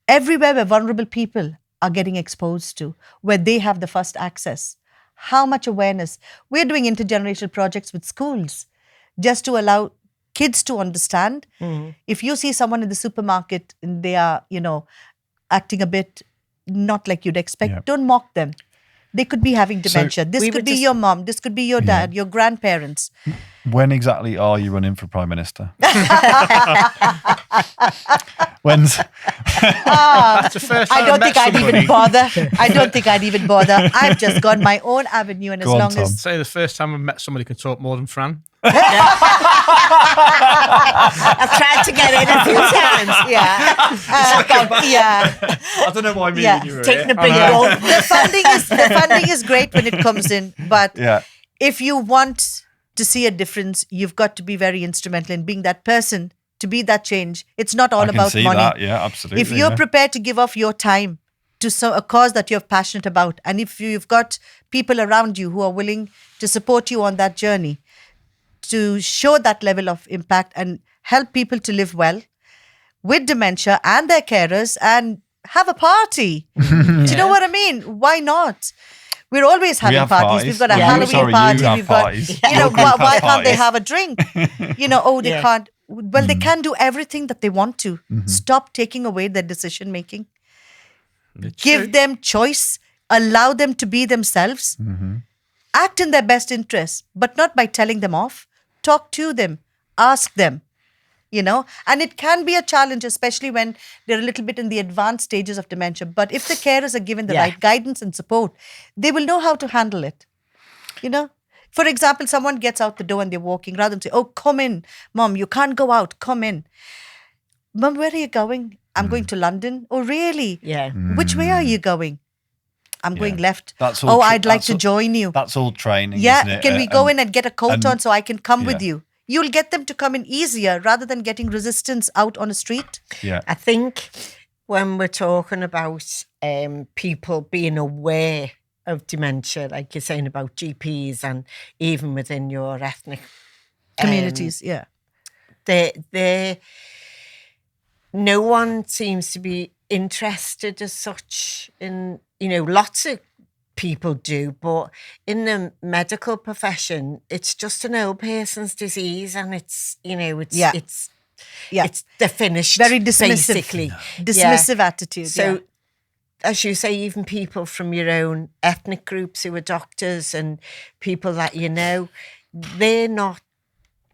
everywhere where vulnerable people are getting exposed to, where they have the first access. How much awareness? We're doing intergenerational projects with schools just to allow kids to understand. If you see someone in the supermarket and they are, acting a bit not like you'd expect, don't mock them. They could be having dementia. So this could be your mom. This could be your dad, your grandparents. When exactly are you running for Prime Minister? When's... That's the first time I don't think I'd even bother. I've just got my own avenue, and as long as say the first time I met somebody who can talk more than Fran. I've tried to get in a few times. I don't know why me and you were taking here. a big role. The funding is great when it comes in, but if you want to see a difference, you've got to be very instrumental in being that person to be that change. It's not all about money. That. Yeah, absolutely. If you're prepared to give off your time to a cause that you're passionate about, and if you've got people around you who are willing to support you on that journey, to show that level of impact and help people to live well with dementia and their carers and have a party. Do you know what I mean? Why not? We're always having parties. We've got a Halloween party. We've got, why can't they have a drink? They can't. Well, they can do everything that they want to. Stop taking away their decision making. Give them choice. Allow them to be themselves. Act in their best interest, but not by telling them off. Talk to them. Ask them. And it can be a challenge, especially when they're a little bit in the advanced stages of dementia. But if the carers are given the right guidance and support, they will know how to handle it. For example, someone gets out the door and they're walking, rather than say, "Oh, come in, Mom, you can't go out, come in." "Mom, where are you going?" "I'm going to London." "Oh, really?" Yeah. "Which way are you going?" "I'm going left." That's all. I'd like to join you. That's all training, isn't it? Can we go in and get a coat on so I can come with you? You'll get them to come in easier rather than getting resistance out on a street. Yeah. I think when we're talking about people being aware of dementia, like you're saying about GPs and even within your ethnic communities, no one seems to be interested as such in, lots of people do, but in the medical profession, it's just an old person's disease, and it's the finished, very dismissive, basically. Dismissive attitude. So, as you say, even people from your own ethnic groups who are doctors and people that they're not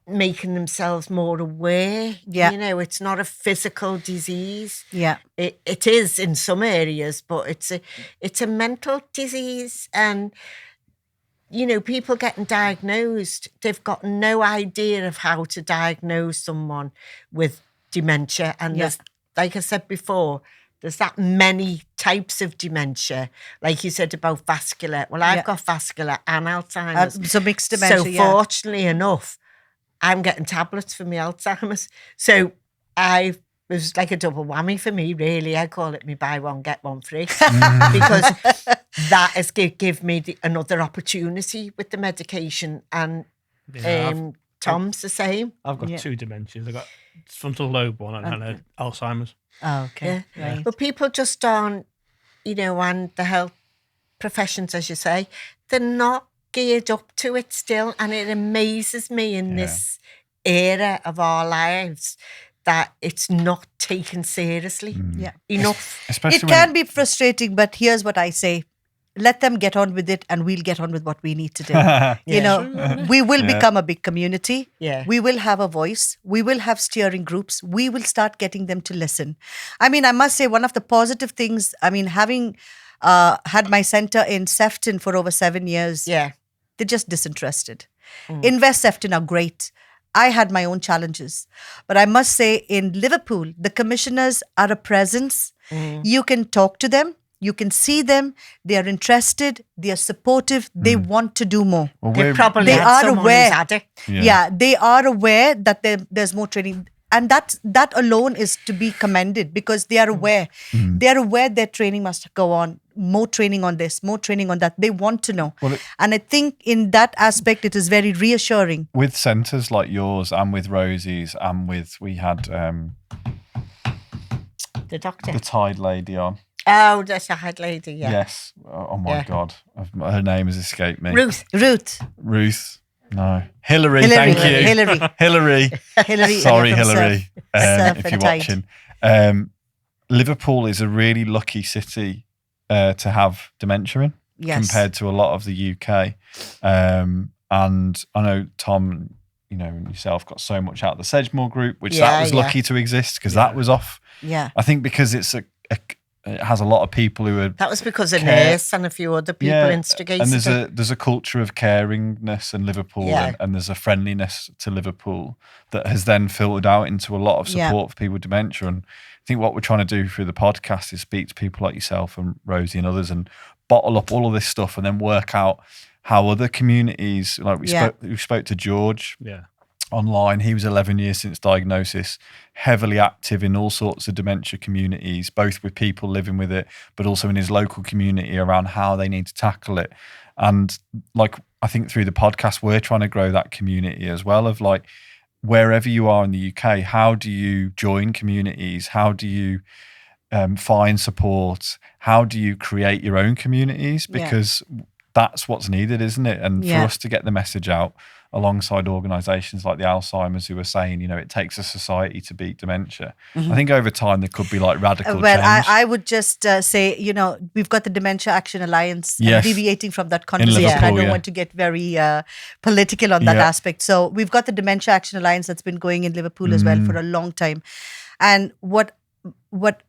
making themselves more aware. It's not a physical disease. It is in some areas, but it's a mental disease. And people getting diagnosed, they've got no idea of how to diagnose someone with dementia. And there's, like I said before, there's that many types of dementia. Like you said about vascular. Well, I've got vascular and Alzheimer's. So mixed dementia. So fortunately enough, I'm getting tablets for my Alzheimer's. So it was like a double whammy for me, really. I call it me buy one, get one free. Because that has give me another opportunity with the medication. And Tom's the same. I've got two dementias. I've got frontal lobe one and Alzheimer's. Oh, okay. Yeah. Right. But people just aren't, and the health professions, as you say, they're not geared up to it still, and it amazes me in this era of our lives that it's not taken seriously enough. It can be frustrating, but here's what I say: let them get on with it, and we'll get on with what we need to do. We will become a big community. We will have a voice. We will have steering groups. We will start getting them to listen. I mean, I must say, one of the positive things, having had my center in Sefton for over 7 years, they're just disinterested. Invest Sefton are great. I had my own challenges. But I must say, in Liverpool, the commissioners are a presence. You can talk to them. You can see them. They are interested. They are supportive. They want to do more. Well, they are aware. They are aware that there's more training. And that alone is to be commended, because they are aware. They are aware their training must go on. More training on this, more training on that. They want to know. And I think in that aspect, it is very reassuring. With centres like yours and with Rosie's and we had the doctor, the Tide lady on. Oh, the Tide lady, Yes. Oh my God. Her name has escaped me. Ruth. No. Hillary, thank you. Hillary. Sorry, Hillary, if you're watching. Liverpool is a really lucky city to have dementia in compared to a lot of the UK. And I know Tom, and yourself got so much out of the Sedgemoor group, which that was lucky to exist, because that was off. Yeah. I think because it's it has a lot of people who are. That was because a nurse and a few other people instigated. And there's a culture of caringness in Liverpool, and there's a friendliness to Liverpool that has then filtered out into a lot of support for people with dementia. And I think what we're trying to do through the podcast is speak to people like yourself and Rosie and others, and bottle up all of this stuff, and then work out how other communities, like we spoke to George. Online. He was 11 years since diagnosis, heavily active in all sorts of dementia communities, both with people living with it, but also in his local community around how they need to tackle it. And like, I think through the podcast, we're trying to grow that community as well, of like, wherever you are in the UK, how do you join communities? How do you find support? How do you create your own communities? Because that's what's needed, isn't it? And for us to get the message out, alongside organisations like the Alzheimer's, who are saying, it takes a society to beat dementia. I think over time there could be like radical change. I would just say, we've got the Dementia Action Alliance. I'm deviating from that conversation. I don't want to get very political on that aspect. So we've got the Dementia Action Alliance that's been going in Liverpool as well for a long time. And what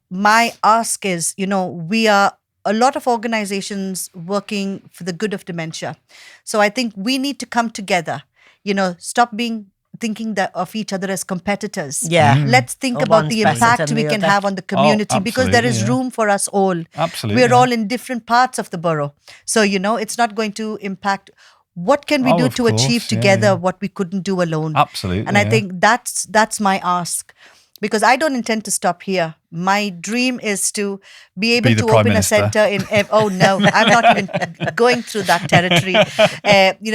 my ask is, we are a lot of organizations working for the good of dementia. So I think we need to come together, stop thinking of each other as competitors. Let's think about the impact we can have on the community, because there is room for us all. Absolutely. We're all in different parts of the borough. So, it's not going to impact. What can we do to achieve together what we couldn't do alone? Absolutely. And I think that's my ask. Because I don't intend to stop here. My dream is to be able to open a center in. Oh no, I'm not even going through that territory.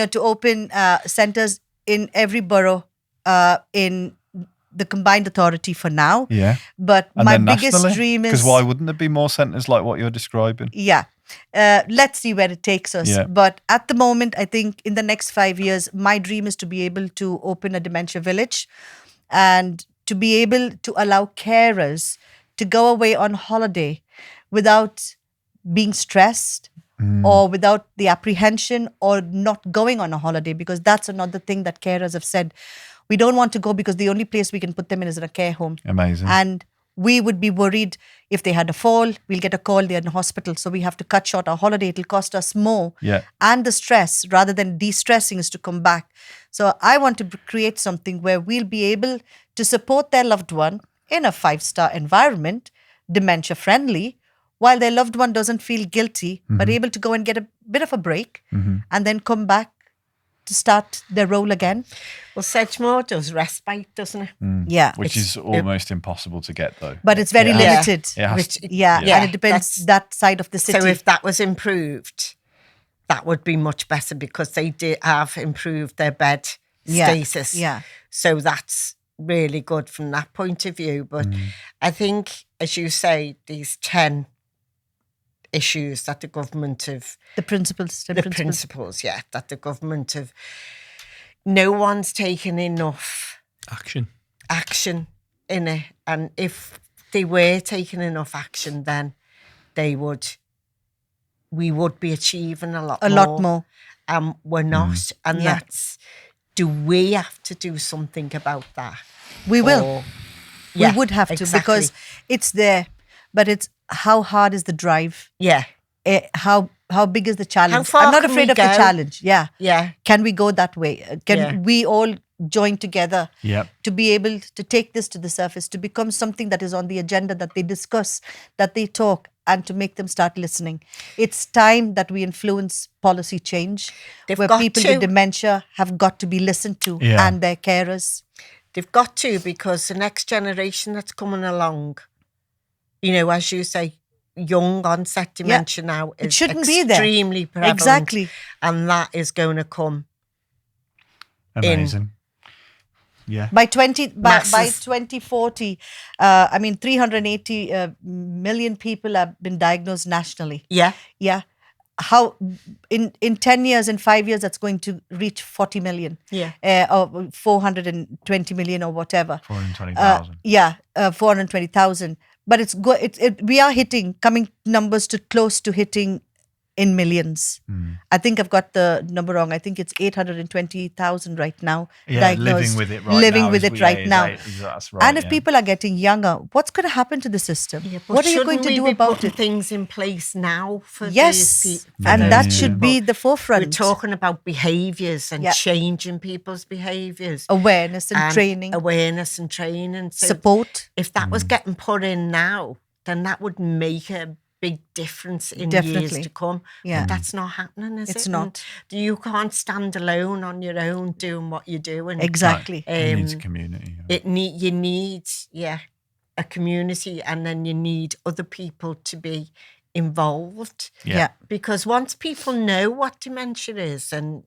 To open centers in every borough in the combined authority for now. But and my biggest dream is, because why wouldn't there be more centers like what you're describing? Let's see where it takes us. But at the moment, I think in the next 5 years, my dream is to be able to open a dementia village, and to be able to allow carers to go away on holiday without being stressed or without the apprehension or not going on a holiday, because that's another thing that carers have said. We don't want to go because the only place we can put them in is in a care home. Amazing. And we would be worried if they had a fall, we'll get a call, they're in the hospital. So we have to cut short our holiday. It'll cost us more. And the stress, rather than de-stressing, is to come back. So I want to create something where we'll be able to support their loved one in a 5-star environment, dementia friendly, while their loved one doesn't feel guilty, but able to go and get a bit of a break and then come back to start their role again. Well, Sedgemoor does respite, doesn't it? Which is almost impossible to get, though. But it's very limited. And it depends that side of the city. So if that was improved, that would be much better, because they have improved their bed status. So that's really good from that point of view. But I think, as you say, these 10 issues that the government have... The principles, that the government have... No one's taken enough... Action in it. And if they were taking enough action, then we would be achieving a lot more. We're not. And that's... Do we have to do something about that? We will. We would have to, because it's there. But it's how hard is the drive? How big is the challenge? How far I'm not can afraid we of go? the challenge. Can we go that way? Can we all join together to be able to take this to the surface, to become something that is on the agenda, that they discuss, that they talk, and to make them start listening? It's time that we influence policy change, where people with dementia have got to be listened to, and their carers. They've got to, because the next generation that's coming along, as you say, young onset dementia now is extremely prevalent. Exactly. And that is going to come. Amazing. By 2040, 380 million people have been diagnosed nationally. How in 10 years, in 5 years, that's going to reach 40 million. Or 420 million or whatever. 420,000. 420,000. But we are hitting, coming numbers to close to hitting in millions. I think I've got the number wrong. I think it's 820,000 right now diagnosed. Living with it right now. That's right. And if people are getting younger, what's going to happen to the system? What are you going to do about it? Things in place now for yes, these and that should be the forefront. We're talking about behaviours and changing people's behaviours. Awareness and training. So support. If that was getting put in now, then that would make a big difference in years to come. Yeah. But that's not happening, is it? It's not. And you can't stand alone on your own doing what you're doing. Exactly. It needs a community. You need a community, and then you need other people to be involved. Yeah. Because once people know what dementia is, and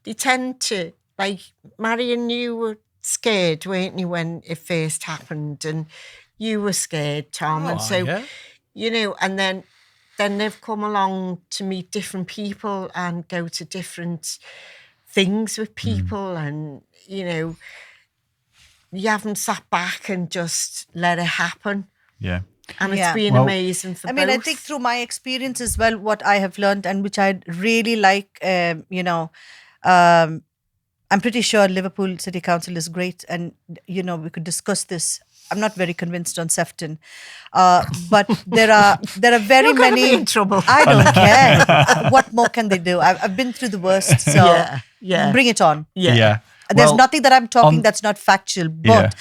they tend to, like, Marion, you were scared, weren't you, when it first happened? And you were scared, Tom. And so, you know, and then they've come along to meet different people and go to different things with people. And, you know, you haven't sat back and just let it happen. Yeah. And it's been amazing for both. I think through my experience as well, what I have learned, and which I really like, I'm pretty sure Liverpool City Council is great. And, you know, we could discuss this. I'm not very convinced on Sefton, but there are very You're many. Be in trouble. I don't care. What more can they do? I've been through the worst, so bring it on. Yeah. There's nothing that I'm talking that's not factual, but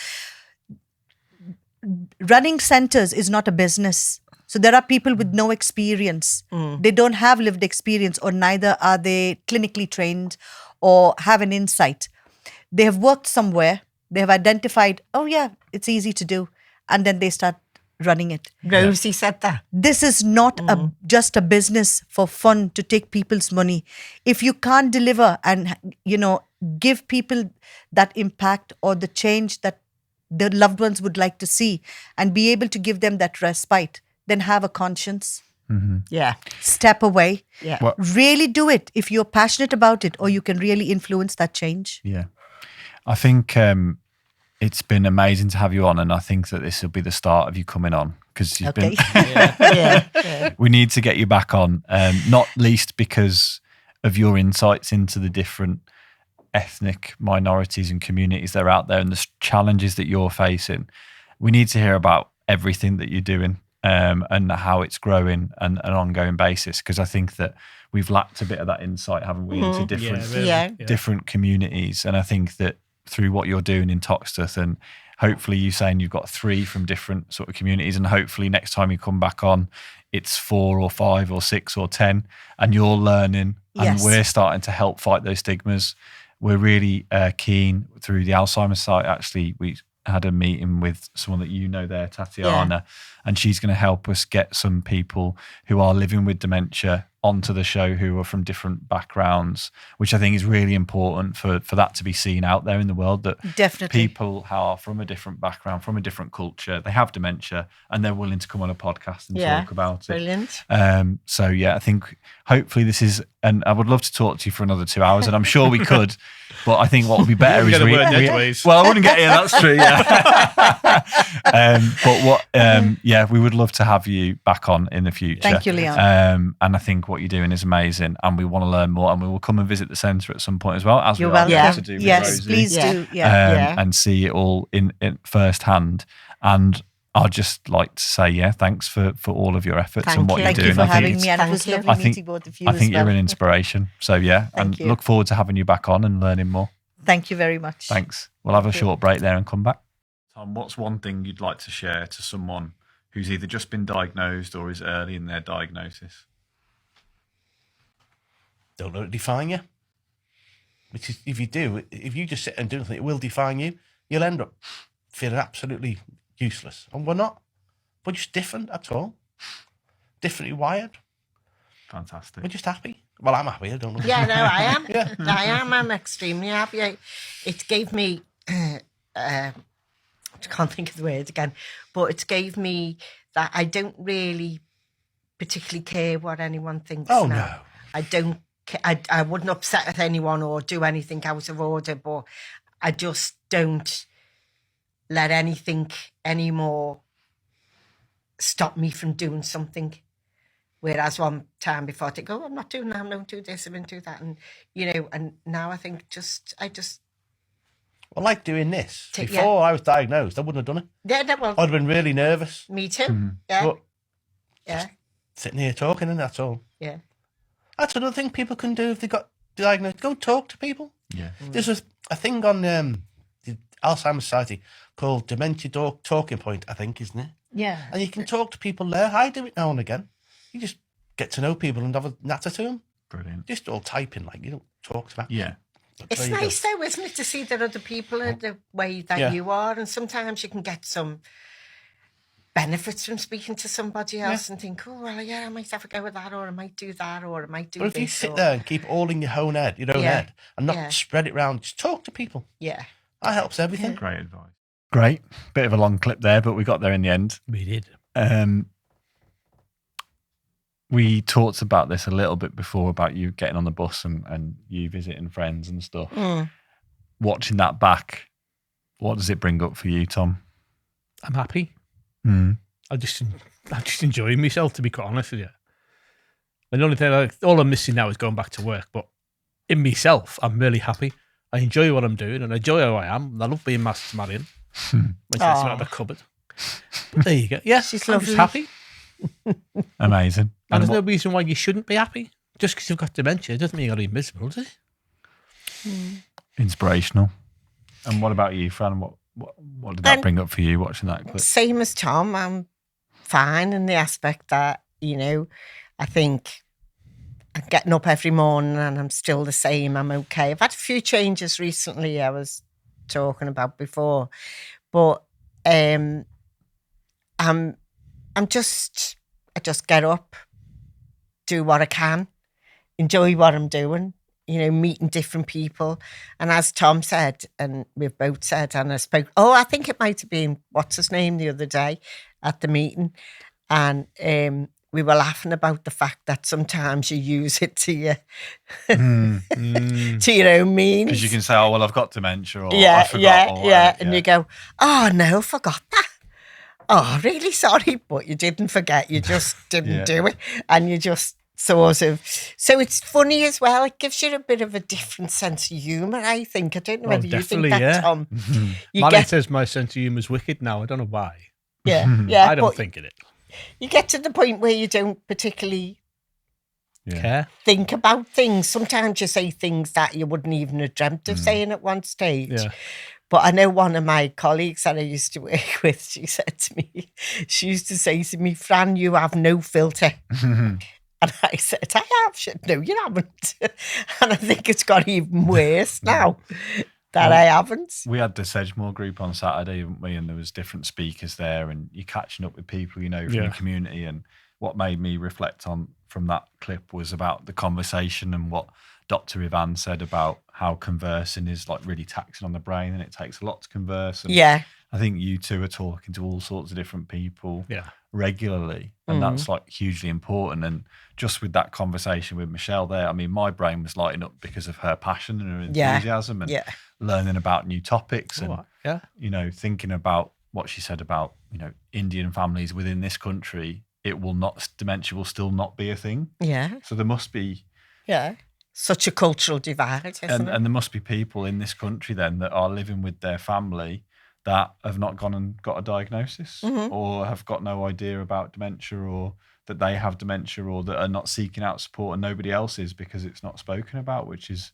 running centers is not a business. So there are people with no experience. They don't have lived experience, or neither are they clinically trained or have an insight. They have worked somewhere. They have identified, it's easy to do. And then they start running it. Rosie said that. This is not just a business for fun to take people's money. If you can't deliver and, you know, give people that impact or the change that the loved ones would like to see, and be able to give them that respite, then have a conscience. Yeah. Step away. Yeah. Really do it if you're passionate about it, or you can really influence that change. Yeah. I think it's been amazing to have you on, and I think that this will be the start of you coming on, because you've been. We need to get you back on, not least because of your insights into the different ethnic minorities and communities that are out there and the challenges that you're facing. We need to hear about everything that you're doing and how it's growing on an ongoing basis, because I think that we've lacked a bit of that insight, haven't we, into different communities. And I think that through what you're doing in Toxteth, and hopefully you saying you've got 3 from different sort of communities, and hopefully next time you come back on, it's 4 or 5 or 6 or 10, and you're learning, and we're starting to help fight those stigmas. We're really keen through the Alzheimer's site. Actually, we had a meeting with someone that you know there, Tatiana, and she's going to help us get some people who are living with dementia onto the show who are from different backgrounds, which I think is really important for that to be seen out there in the world, that people are from a different background, from a different culture, they have dementia, and they're willing to come on a podcast and talk about it. Brilliant. So I think hopefully this is, and I would love to talk to you for another 2 hours, and I'm sure we could, but I think what would be better is well, I wouldn't get you, that's true, but we would love to have you back on in the future. Thank you, Leon. And I think what you're doing is amazing, and we want to learn more, and we will come and visit the centre at some point as well, as you're we are welcome. to do with yes, Rosie. Please do. And see it all in first hand. And I'd just like to say, thanks for all of your efforts and what you're doing. Thank you for having me, and it was lovely meeting both of you. I think you're an inspiration. So and look forward to having you back on and learning more. Thank you very much. Thanks. We'll have a short break there and come back. Tom, what's one thing you'd like to share to someone who's either just been diagnosed or is early in their diagnosis? Don't let it define you. Which is, if you just sit and do nothing, it will define you. You'll end up feeling absolutely useless. And we're not. We're just different, that's all. Differently wired. Fantastic. We're just happy. Well, I'm happy. I don't know. Yeah, no, I am. I am. I'm extremely happy. It gave me, I can't think of the word again, but it gave me that I don't really particularly care what anyone thinks. Oh, now. no. I don't. I wouldn't upset with anyone or do anything out of order, but I just don't let anything anymore stop me from doing something Whereas one time before, I think, oh, I'm not doing that, I don't do this, I don't do that. And, and now I think I just... Well, like doing this. Before I was diagnosed, I wouldn't have done it. Yeah, well... I'd have been really nervous. Me too, yeah. But sitting here talking, and that's all. Yeah. That's another thing people can do if they got diagnosed. Go talk to people. Yeah. There's a thing on the Alzheimer's Society called Dementia Talking Point, I think, isn't it? Yeah. And you can talk to people there. I do it now and again. You just get to know people and have a natter to them. Brilliant. Just all typing, like, you don't talk to them. Yeah. It's nice though, isn't it, to see that other people are the way that you are, and sometimes you can get some benefits from speaking to somebody else and think, oh, well, I might have a go with that, or I might do that, or I might do this. But if you sit there and keep all in your own head, and not spread it around, just talk to people. Yeah. That helps everything. Yeah. Great advice. Great. Bit of a long clip there, but we got there in the end. We did. We talked about this a little bit before, about you getting on the bus and you visiting friends and stuff. Watching that back, what does it bring up for you, Tom? I'm happy. I'm just enjoying myself, to be quite honest with you. And the only thing, all I'm missing now is going back to work. But in myself, I'm really happy. I enjoy what I'm doing, and I enjoy who I am. I love being masked to Marion when she's out of the cupboard. But there you go. Yeah, she's I'm just happy. Amazing. And there's no reason why you shouldn't be happy. Just because you've got dementia doesn't mean you're going to be miserable, does it? Inspirational. And what about you, Fran? What did that bring up for you watching that clip? Same as Tom. I'm fine in the aspect that, I think I'm getting up every morning and I'm still the same. I'm okay. I've had a few changes recently I was talking about before. But I just get up, do what I can, enjoy what I'm doing, meeting different people. And as Tom said, and we've both said, and I spoke, I think it might have been, what's his name, the other day at the meeting. And we were laughing about the fact that sometimes you use it to your, to your own means. Because you can say, oh, well, I've got dementia, or I forgot. And you go, oh, no, forgot that. Oh, really sorry, but you didn't forget. You just didn't do it. And you just sort of... So it's funny as well. It gives you a bit of a different sense of humour, I think. I don't know whether you think that, Tom. Molly says my sense of humour is wicked now. I don't know why. Yeah. I don't think it. You get to the point where you don't particularly care, think about things. Sometimes you say things that you wouldn't even have dreamt of saying at one stage. Yeah. But I know one of my colleagues that I used to work with, she used to say to me, Fran, you have no filter. And I said, I have. She said, no, you haven't. And I think it's got even worse now that I haven't. We had the Sedgemoor group on Saturday, didn't we? And there was different speakers there, and you're catching up with people, from the community. And what made me reflect on from that clip was about the conversation and what Dr. Ivan said about how conversing is like really taxing on the brain, and it takes a lot to converse. And I think you two are talking to all sorts of different people regularly, and that's like hugely important. And just with that conversation with Michelle there, I mean, my brain was lighting up because of her passion and her enthusiasm and learning about new topics and thinking about what she said about Indian families within this country. Dementia will still not be a thing. Yeah. So there must be such a cultural divide, isn't it? And there must be people in this country then that are living with their family that have not gone and got a diagnosis or have got no idea about dementia, or that they have dementia, or that are not seeking out support and nobody else is, because it's not spoken about, which is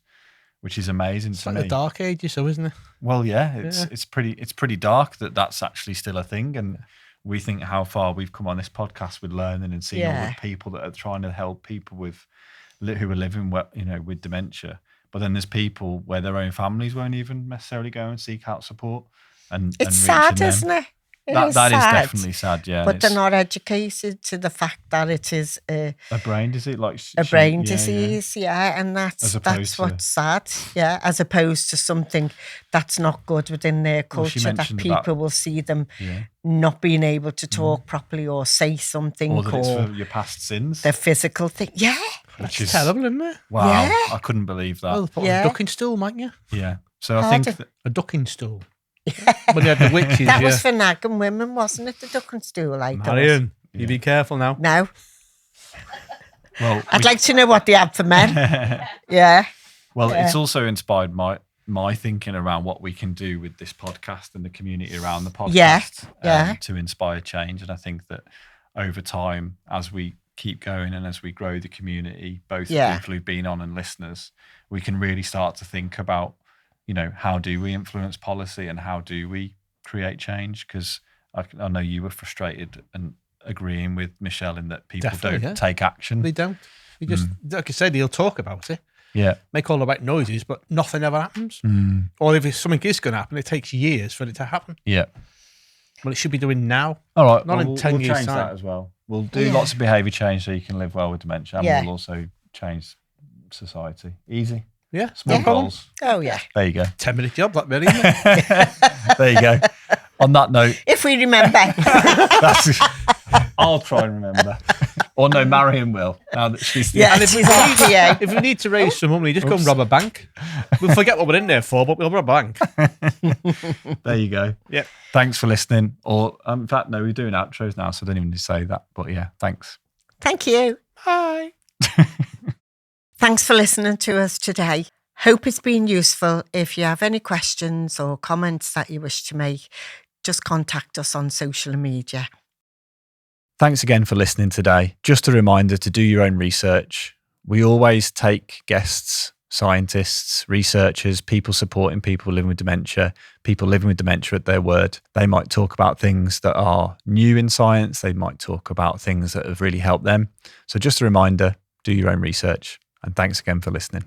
amazing to me. It's like the dark ages, so isn't it? Well, it's pretty dark that that's actually still a thing. And we think how far we've come on this podcast with learning and seeing all the people that are trying to help people who are living with dementia. But then there's people where their own families won't even necessarily go and seek out support. And it's sad, isn't it? That is definitely sad, yeah. But they're not educated to the fact that it is a brain disease, brain disease, and that's what's sad, as opposed to something that's not good within their culture, that people will see them not being able to talk properly or say something, or that it's for your past sins, the physical thing, which is terrible, isn't it? Wow, I couldn't believe that. Well, put a ducking stool, mightn't you? Yeah, so I think a ducking stool. When you had the witches, that was for nagging women, wasn't it? The ducking stool, Marion, you be careful now. No. Well, I'd like to know what they have for men. Yeah. Well, it's also inspired my thinking around what we can do with this podcast and the community around the podcast to inspire change. And I think that over time, as we keep going and as we grow the community, both people who've been on and listeners, we can really start to think about, how do we influence policy and how do we create change? Because I know you were frustrated and agreeing with Michelle in that people don't take action. They don't. They just, like I said, they'll talk about it. Yeah. Make all the right noises, but nothing ever happens. Or if something is going to happen, it takes years for it to happen. Yeah. Well, it should be doing now. All right. Not in 10 we'll years' change time. that as well. We'll do lots of behaviour change so you can live well with dementia. And we'll also change society. Easy. Yeah. Small goals. Oh, yeah. There you go. 10-minute job, that really, isn't it? There you go. On that note. If we remember. I'll try and remember. Or no, Marion will. Now that she's and if we need to raise some money, just go and rob a bank. We'll forget what we're in there for, but we'll rob a bank. There you go. Yeah. Thanks for listening. Or in fact, no, we're doing outros now, so I don't even need to say that. But yeah, thanks. Thank you. Bye. Thanks for listening to us today. Hope it's been useful. If you have any questions or comments that you wish to make, just contact us on social media. Thanks again for listening today. Just a reminder to do your own research. We always take guests, scientists, researchers, people supporting people living with dementia, people living with dementia at their word. They might talk about things that are new in science. They might talk about things that have really helped them. So just a reminder, do your own research. And thanks again for listening.